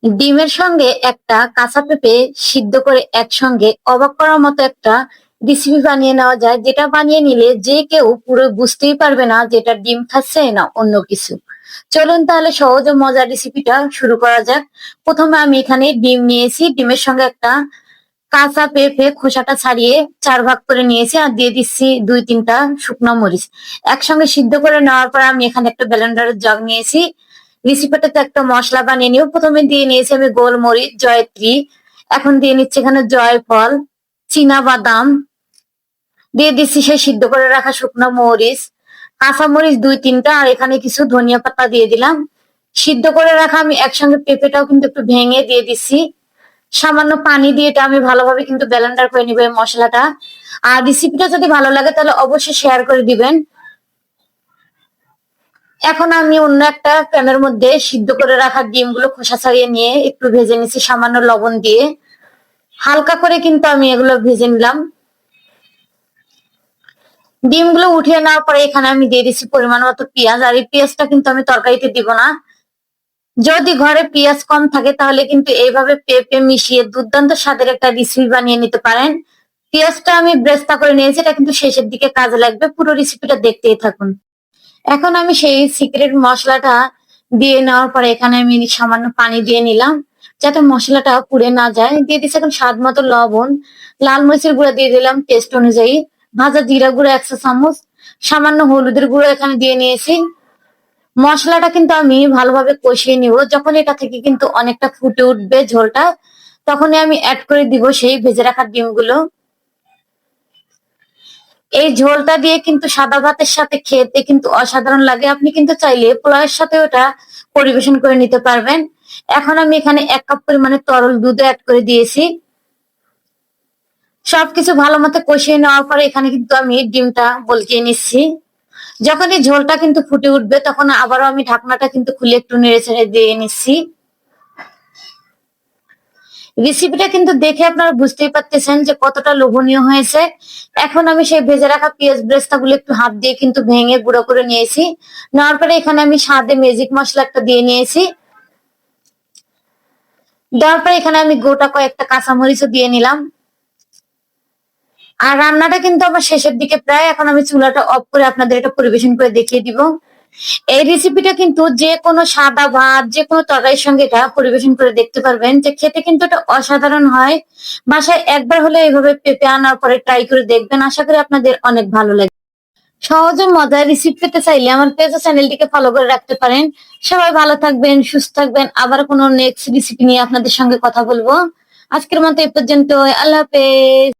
ডিমের সঙ্গে একটা কাঁচা পেঁপে সিদ্ধ করে একসঙ্গে অবাক করার মতো একটা রেসিপি বানিয়ে নেওয়া যায়, যেটা বানিয়ে নিলে যে কেউ পুরো বুঝতেই পারবে না যে এটা ডিম খাচ্ছে না অন্য কিছু। চলুন তাহলে সহজ ও মজার রেসিপিটা শুরু করা যাক। প্রথমে আমি এখানে ডিম নিয়েছি, ডিমের সঙ্গে একটা কাঁচা পেঁপে খোসাটা ছাড়িয়ে 4 ভাগ করে নিয়েছি, আর দিয়ে দিচ্ছি 2-3টা শুকনো মরিচ। একসঙ্গে সিদ্ধ করে নেওয়ার পর আমি এখানে একটা ব্লেন্ডারের জগ নিয়েছি। রেসিপিটাতে একটা মশলা বানিয়ে নিব। প্রথমে দিয়ে নিয়েছি আমি গোলমরিচ, জয়ত্রী। এখন দিয়ে নিচ্ছি এখানে জয়ফল, চীনা বাদাম। দিয়ে দিচ্ছি সেই সিদ্ধ করে রাখা শুকনো মরিচ, কাঁচা মরিচ 2-3টা, আর এখানে কিছু ধনিয়া পাতা দিয়ে দিলাম। সিদ্ধ করে রাখা আমি একসঙ্গে পেঁপেটাও কিন্তু একটু ভেঙে দিয়ে দিচ্ছি। সামান্য পানি দিয়ে এটা আমি ভালোভাবে কিন্তু ব্লেন্ডার করে নিব এই মশলাটা। আর রেসিপিটা যদি ভালো লাগে তাহলে অবশ্যই শেয়ার করে দিবেন। এখন আমি অন্য একটা প্যানের মধ্যে সিদ্ধ করে রাখা ডিমগুলো খোসা ছাড়িয়ে নিয়ে একটু ভেজে নিচ্ছি সামান্য লবণ দিয়ে। হালকা করে কিন্তু আমি এগুলো ভেজে নিলাম। ডিমগুলো উঠিয়ে নেওয়ার পরে এখানে আমি দিয়ে দিচ্ছি পরিমাণ মতো পেঁয়াজ, আর এই পেঁয়াজটা কিন্তু আমি তরকারিতে দিব না। যদি ঘরে পেঁয়াজ কম থাকে তাহলে কিন্তু এইভাবে পেঁপে মিশিয়ে দুর্দান্ত স্বাদের একটা রেসিপি বানিয়ে নিতে পারেন। পেঁয়াজটা আমি ব্রেস্তা করে নিয়েছি, এটা কিন্তু শেষের দিকে কাজে লাগবে, পুরো রেসিপিটা দেখতেই থাকুন। এখন আমি সেই সিক্রেট মশলাটা দিয়ে নেওয়ার পরে এখানে আমি সামান্য পানি দিয়ে নিলাম, যাতে মশলাটা পুড়ে না যায়। দিয়ে দিচ্ছি এখন স্বাদ মতো লবণ, লাল মরিচের গুঁড়া দিয়ে দিলাম টেস্ট অনুযায়ী, ভাজা জিরা গুঁড়া 1 চা চামচ, সামান্য হলুদের গুঁড়ো এখানে দিয়ে নিয়েছি। মশলাটা কিন্তু আমি ভালোভাবে কষিয়ে নিব। যখন এটা থেকে কিন্তু অনেকটা ফুটে উঠবে ঝোলটা, তখনই আমি অ্যাড করে দিব সেই ভেজে রাখা ডিমগুলো। এই ঝোলটা দিয়ে কিন্তু সাদা ভাতের সাথে খেতে কিন্তু অসাধারণ লাগে। আপনি কিন্তু চাইলে পোলাওয়ের সাথে ওটা পরিবেশন করে নিতে পারবেন। এখন আমি এখানে 1 কাপ পরিমাণে তরল দুধ অ্যাড করে দিয়েছি। সবকিছু ভালো মতো কষিয়ে নেওয়ার পরে এখানে কিন্তু আমি ডিমটা বলকিয়ে নিচ্ছি। যখন এই ঝোলটা কিন্তু ফুটে উঠবে তখন আবারও আমি ঢাকনাটা কিন্তু খুলে একটু নেড়ে ছেড়ে দিয়ে নিচ্ছি। রেসিপিটা কিন্তু দেখে আপনারা বুঝতেই পারতেছেন যে কতটা লোভনীয় হয়েছে। এখন আমি সেই ভেজে রাখা পেঁয়াজ ব্রেস্তা গুলো একটু হাত দিয়ে কিন্তু ভেঙে গুঁড়ো করে নিয়েছি। নেওয়ার পরে এখানে আমি স্বাদে ম্যাজিক মশলা একটা দিয়ে নিয়েছি। দেওয়ার পরে এখানে আমি গোটা কয়েকটা কাঁচামরিচও দিয়ে নিলাম। আর রান্নাটা কিন্তু আমার শেষের দিকে প্রায়, এখন আমি চুলাটা অফ করে আপনাদের এটা পরিবেশন করে দেখিয়ে দিব। এই রেসিপিটা কিন্তু যে কোনো সাদা ভাত, যে কোনো তরকারির সঙ্গে এটা পরিবেশন করে দেখতে পারবেন, যে খেতে কিন্তু এটা অসাধারণ হয়। বাসায় একবার হলে এইভাবে পেঁপে আনার পরে ট্রাই করে দেখবেন, আশা করি আপনাদের অনেক ভালো লাগবে। সহজ ও মজার রেসিপি পেতে চাইলে আমার পেজ ও চ্যানেলটিকে ফলো করে রাখতে পারেন। সবাই ভালো থাকবেন, সুস্থ থাকবেন। আবার কোনো নেক্সট রেসিপি নিয়ে আপনাদের সঙ্গে কথা বলবো। আজকের মতো এই পর্যন্ত। আল্লাহ হাফেজ।